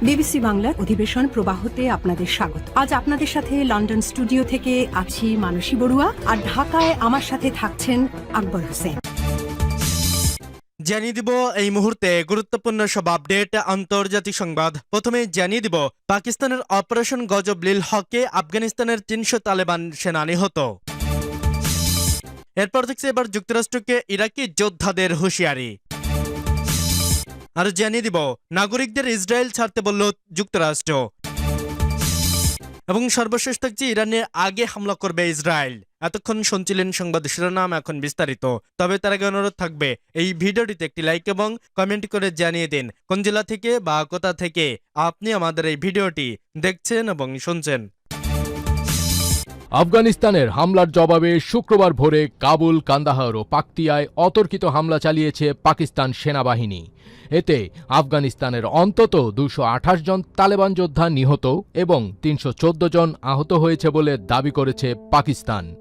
BBC বাংলার অধিবেশন প্রবাহতে আপনাদের স্বাগত। আজ আপনাদের সাথে লন্ডন স্টুডিও থেকে আছি মানসী বড়ুয়া, আর ঢাকায় আমার সাথে থাকছেন আকবর হোসেন। জানিয়ে দিব এই মুহূর্তে গুরুত্বপূর্ণ সব আপডেট, আন্তর্জাতিক সংবাদ। প্রথমে জানিয়ে দিব পাকিস্তানের অপারেশন গজব-লিল হকে আফগানিস্তানের ৩০০ তালেবান সেনা নিহত। এরপর দেখছি এবার যুক্তরাষ্ট্রকে ইরাকি যোদ্ধাদের হুঁশিয়ারি। আর জানিয়ে দিব নাগরিকদের ইসরায়েল ছাড়তে বলল যুক্তরাষ্ট্র। এবং সর্বশেষ থাকছে ইরানের আগে হামলা করবে ইসরায়েল। এতক্ষণ শুনছিলেন সংবাদ শিরোনাম, এখন বিস্তারিত। তবে তার আগে অনুরোধ থাকবে এই ভিডিওটিতে একটি লাইক এবং কমেন্ট করে জানিয়ে দিন কোন জেলা থেকে বা কোথা থেকে আপনি আমাদের এই ভিডিওটি দেখছেন এবং শুনছেন। আফগানিস্তানের হামলার জবাবে শুক্রবার ভোরে কাবুল, কান্দাহার ও পাকতিয়ায় অতর্কিত হামলা চালিয়েছে পাকিস্তান সেনাবাহিনী। এতে আফগানিস্তানের অন্তত ২২৮ জন তালেবান যোদ্ধা নিহত এবং ৩১৪ জন আহত হয়েছে বলে দাবি করেছে পাকিস্তান।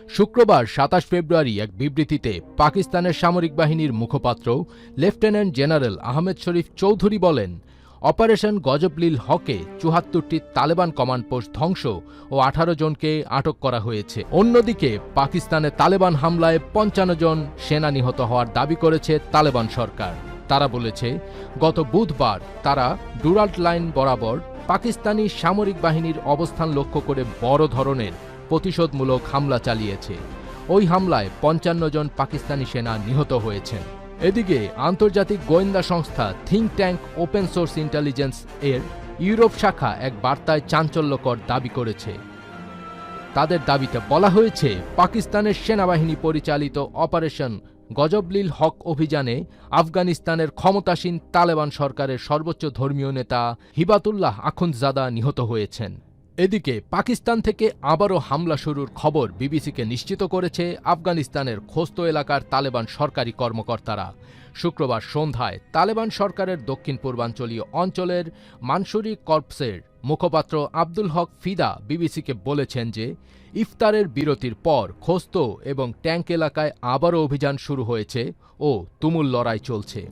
শুক্রবার ২৭ ফেব্রুয়ারি এক বিবৃতিতে পাকিস্তানের সামরিক বাহিনীর মুখপাত্র লেফটেন্যান্ট জেনারেল আহমেদ শরীফ চৌধুরী বলেন, অপারেশন গজব-লিল হকে ৭৪টি তালেবান কমান্ড পোস্ট ধ্বংস ও ১৮ জনকে আটক করা হয়েছে। অন্যদিকে পাকিস্তানে তালেবান হামলায় ৫৫ জন সেনা নিহত হওয়ার দাবি করেছে তালেবান সরকার। তারা বলেছে, গত বুধবার তারা ডুরাল্ড লাইন বরাবর পাকিস্তানি সামরিক বাহিনীর অবস্থান লক্ষ্য করে বড় ধরনের প্রতিশোধমূলক হামলা চালিয়েছে। ওই হামলায় ৫৫ জন পাকিস্তানি সেনা নিহত হয়েছেন। এদিকে আন্তর্জাতিক গোয়েন্দা সংস্থা think tank open source intelligence এর ইউরোপ শাখা এক বার্তায় চাঞ্চল্যকর দাবি করেছে। তাদের দাবিতে বলা হয়েছে, পাকিস্তানের সেনাবাহিনী পরিচালিত অপারেশন গজব-লিল হক অভিযানে আফগানিস্তানের ক্ষমতাসীন তালেবান সরকারের সর্বোচ্চ ধর্মীয় নেতা হিবাতুল্লাহ আখুন্দজাদা নিহত হয়েছেন। এদিকে পাকিস্তান থেকে আবারও হামলা শুরুর খবর বিবিসিকে নিশ্চিত করেছে আফগানিস্তানের খোস্ত এলাকার তালেবান সরকারি কর্মকর্তারা। শুক্রবার সন্ধ্যায় তালেবান সরকারের দক্ষিণ পূর্বাঞ্চলীয় অঞ্চলের মানসুরি কর্পসের মুখপাত্র আব্দুল হক ফিদা বিবিসিকে বলেছেন যে ইফতারের বিরতির পর খোস্ত এবং ট্যাঙ্ক এলাকায় আবারও অভিযান শুরু হয়েছে ও তুমুল লড়াই চলছে।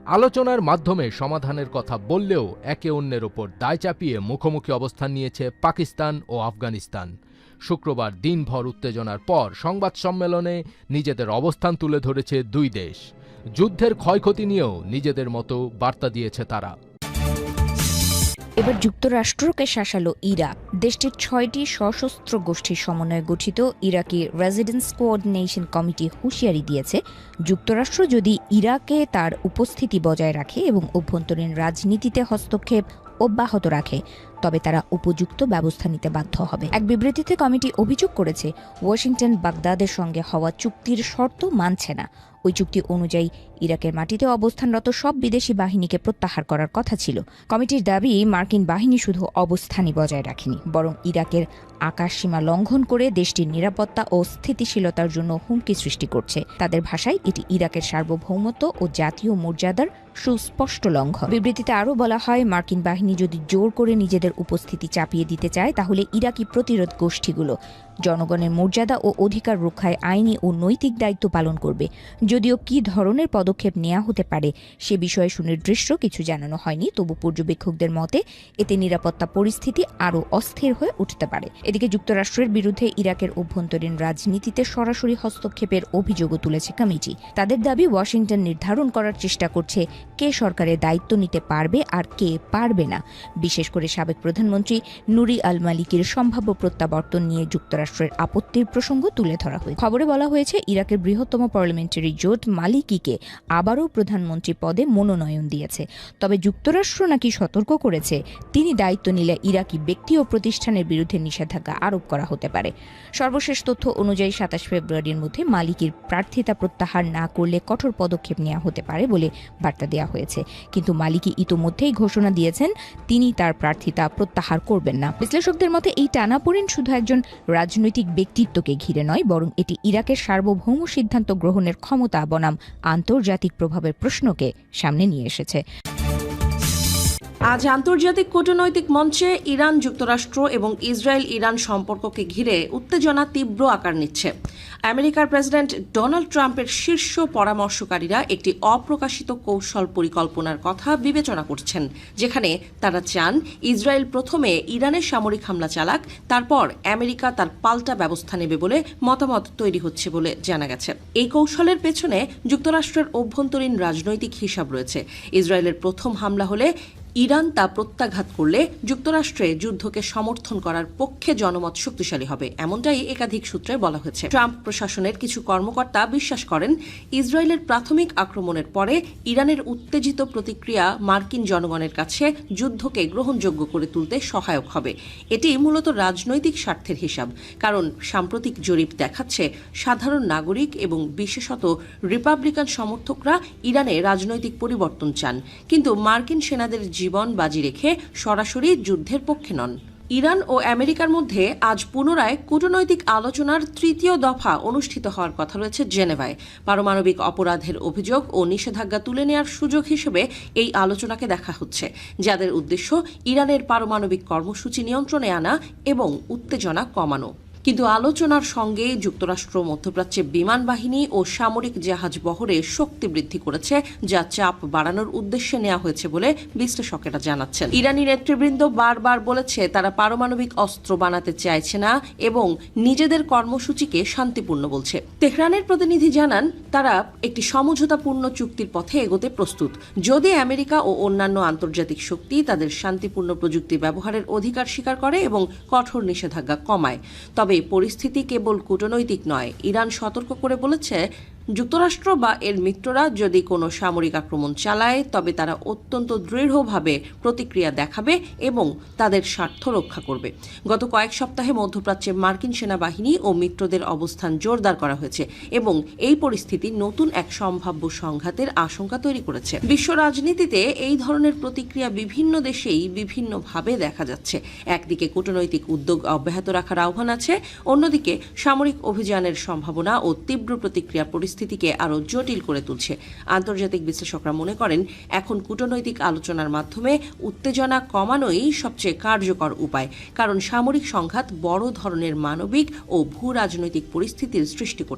আলোচনার মাধ্যমে সমাধানের কথা বললেও একে অন্যের ওপর দায় চাপিয়ে মুখোমুখি অবস্থান নিয়েছে পাকিস্তান ও আফগানিস্তান। শুক্রবার দিনভর উত্তেজনার পর সংবাদ সম্মেলনে নিজেদের অবস্থান তুলে ধরেছে দুই দেশ। যুদ্ধের ক্ষয়ক্ষতি নিয়েও নিজেদের মতো বার্তা দিয়েছে তারা। এবার যুক্তরাষ্ট্রকে শাসালো ইরাক। দেশটির ৬টি সশস্ত্র গোষ্ঠীর সমন্বয়ে গঠিত ইরাকি রেসিডেন্স কোঅর্ডিনেশন কমিটি হুঁশিয়ারি দিয়েছে, যুক্তরাষ্ট্র যদি ইরাকে তার উপস্থিতি বজায় রাখে এবং অভ্যন্তরীণ রাজনীতিতে হস্তক্ষেপ অব্যাহত রাখে তবে তারা উপযুক্ত ব্যবস্থা নিতে বাধ্য হবে। এক বিবৃতিতে কমিটি অভিযোগ করেছে, ওয়াশিংটন বাগদাদের সঙ্গে হওয়া চুক্তির শর্ত মানছে না। ওই চুক্তি অনুযায়ী ইরাকের মাটিতে অবস্থানরত সব বিদেশি বাহিনীকে প্রত্যাহার করার কথা ছিল। কমিটির দাবি, মার্কিন বাহিনী শুধু অবস্থানই বজায় রাখেনি, বরং ইরাকের আকাশসীমা লঙ্ঘন করে দেশটির নিরাপত্তা ও স্থিতিশীলতার জন্য হুমকি সৃষ্টি করছে। তাদের ভাষায় এটি ইরাকের সার্বভৌমত্ব ও জাতীয় মর্যাদার সুস্পষ্ট লঙ্ঘন। বিবৃতিতে আরও বলা হয়, মার্কিন বাহিনী যদি জোর করে নিজেদের উপস্থিতি চাপিয়ে দিতে চায় তাহলে ইরাকি প্রতিরোধ গোষ্ঠীগুলো জনগণের মর্যাদা ও অধিকার রক্ষায় আইনি ও নৈতিক দায়িত্ব পালন করবে। যদিও কী ধরনের পদক্ষেপ নেওয়া হতে পারে সে বিষয়ে সুনির্দিষ্ট কিছু জানানো হয়নি, তবু পর্যবেক্ষকদের মতে এতে নিরাপত্তা পরিস্থিতি আরও অস্থির হয়ে উঠতে পারে। এদিকে যুক্তরাষ্ট্রের বিরুদ্ধে ইরাকের অভ্যন্তরীণ রাজনীতিতে সরাসরি হস্তক্ষেপের অভিযোগও তুলেছে কমিটি। তাদের দাবি, ওয়াশিংটন নির্ধারণ করার চেষ্টা করছে কে সরকারের দায়িত্ব নিতে পারবে আর কে পারবে না। বিশেষ করে সাবেক প্রধানমন্ত্রী নুরি আল মালিকির সম্ভাব্য প্রত্যাবর্তন নিয়ে যুক্তরাষ্ট্রের আপত্তির প্রসঙ্গ তুলে ধরা হয়েছে। খবরে বলা হয়েছে, ইরাকের বৃহত্তম পার্লামেন্টারি জোট মালিকিকে আবারও প্রধানমন্ত্রী পদে মনোনয়ন দিয়েছে। তবে যুক্তরাষ্ট্র নাকি সতর্ক করেছে, তিনি দায়িত্ব নিলে ইরাকি ব্যক্তি ও প্রতিষ্ঠানের বিরুদ্ধে নিষেধাজ্ঞা আরোপ করা হতে পারে। সর্বশেষ তথ্য অনুযায়ী ২৭ ফেব্রুয়ারির মধ্যে মালিকির প্রার্থিতা প্রত্যাহার না করলে কঠোর পদক্ষেপ নেওয়া হতে পারে বলে বার্তা দেওয়া হয়েছে। কিন্তু মালিকি ইতোমধ্যেই ঘোষণা দিয়েছেন তিনি তার প্রার্থিতা প্রত্যাহার করবেন না। বিশ্লেষকদের মতে এই টানাপোড়েন শুধু একজন রাজনৈতিক ব্যক্তিত্বকে ঘিরে নয়, বরং এটি ইরাকের সার্বভৌম সিদ্ধান্ত গ্রহণের ক্ষমতা বনাম আন্তর্জাতিক প্রভাবের প্রশ্নকে সামনে নিয়ে এসেছে। আজ আন্তর্জাতিক কূটনৈতিক মঞ্চে ইরান যুক্তরাষ্ট্র এবং ইসরায়েল ইরান সম্পর্ককে ঘিরে উত্তেজনা তীব্র আকার নিচ্ছে। আমেরিকার প্রেসিডেন্ট ডোনাল্ড ট্রাম্পের শীর্ষ পরামর্শকারীরা একটি অপ্রকাশিত কৌশল পরিকল্পনার কথা বিবেচনা করছেন, যেখানে তারা চান ইসরায়েল প্রথমে ইরানের সামরিক হামলা চালাক, তারপর আমেরিকা তার পাল্টা ব্যবস্থা নেবে বলে মতামত তৈরি হচ্ছে বলে জানা গেছে। এই কৌশলের পেছনে যুক্তরাষ্ট্রের অভ্যন্তরীণ রাজনৈতিক হিসাব রয়েছে। ইসরায়েলের প্রথম হামলা হলে ইরান তা প্রত্যাঘাত করলে যুক্তরাষ্ট্রে যুদ্ধকে সমর্থন করার পক্ষে জনমত শক্তিশালী হবে, এমনটাই একাধিক সূত্রে বলা হয়েছে। ট্রাম্প প্রশাসনের কিছু কর্মকর্তা বিশ্বাস করেন ইসরায়েলের প্রাথমিক আক্রমণের পরে ইরানের উত্তেজিত প্রতিক্রিয়া মার্কিন জনগণের কাছে যুদ্ধকে গ্রহণযোগ্য করে তুলতে সহায়ক হবে। এটি মূলত রাজনৈতিক স্বার্থের হিসাব, কারণ সাম্প্রতিক জরিপ দেখাচ্ছে সাধারণ নাগরিক এবং বিশেষত রিপাবলিকান সমর্থকরা ইরানে রাজনৈতিক পরিবর্তন চান, কিন্তু মার্কিন সেনাদের জীবন বাজি রেখে সরাসরি যুদ্ধের পক্ষে নন। ইরান ও আমেরিকার মধ্যে আজ পুনরায় কূটনৈতিক আলোচনার তৃতীয় দফা অনুষ্ঠিত হওয়ার কথা রয়েছে জেনেভায়। পারমাণবিক অপরাধের অভিযোগ ও নিষেধাজ্ঞা তুলে নেওয়ার সুযোগ হিসেবে এই আলোচনাকে দেখা হচ্ছে, যাদের উদ্দেশ্য ইরানের পারমাণবিক কর্মসূচি নিয়ন্ত্রণে আনা এবং উত্তেজনা কমানো। কিন্তু আলোচনার সঙ্গে যুক্তরাষ্ট্র মধ্যপ্রাচ্যে বিমান বাহিনী ও সামরিক জাহাজ বহরে শক্তি বৃদ্ধি করেছে, যা চাপ বাড়ানোর উদ্দেশ্যে নেওয়া হয়েছে বলে বিশ্লেষকেরা জানাচ্ছেন। ইরানি নেতৃবৃন্দ বারবার বলেছে তারা পারমাণবিক অস্ত্র বানাতে চাইছে না এবং নিজেদের কর্মসূচিকে শান্তিপূর্ণ বলছে। তেহরানের প্রতিনিধি জানান তারা একটি সমঝোতাপূর্ণ চুক্তির পথে এগোতে প্রস্তুত, যদি আমেরিকা ও অন্যান্য আন্তর্জাতিক শক্তি তাদের শান্তিপূর্ণ প্রযুক্তি ব্যবহারের অধিকার স্বীকার করে এবং কঠোর নিষেধাজ্ঞা কমায়। তবে পরিস্থিতি কেবল কূটনৈতিক নয়। ইরান সতর্ক করে বলেছে যুক্তরাষ্ট্র বা এর মিত্ররা যদি কোনো সামরিক আক্রমণ চালায় তবে তারা অত্যন্ত দৃঢ়ভাবে প্রতিক্রিয়া দেখাবে এবং তাদের স্বার্থ রক্ষা করবে। গত কয়েক সপ্তাহে মধ্যপ্রাচ্যে মার্কিন সেনাবাহিনী ও মিত্রদের অবস্থান জোরদার করা হয়েছে এবং এই পরিস্থিতি নতুন এক সম্ভাব্য সংঘাতের আশঙ্কা তৈরি করেছে। বিশ্ব রাজনীতিতে এই ধরনের প্রতিক্রিয়া বিভিন্ন দেশেই বিভিন্নভাবে দেখা যাচ্ছে। একদিকে কূটনৈতিক উদ্যোগ অব্যাহত রাখার আহ্বান আছে, অন্যদিকে সামরিক অভিযানের সম্ভাবনা ও তীব্র প্রতিক্রিয়া পরিস্থিতিকে আরও জটিল করে তুলছে। আন্তর্জাতিক বিশ্লেষকরা মনে করেন এখন কূটনৈতিক আলোচনার মাধ্যমে উত্তেজনা কমানোই সবচেয়ে কার্যকর উপায়, কারণ সামরিক সংঘাত বড় ধরনের মানবিক ও ভূ রাজনৈতিক পরিস্থিতির সৃষ্টি করছে।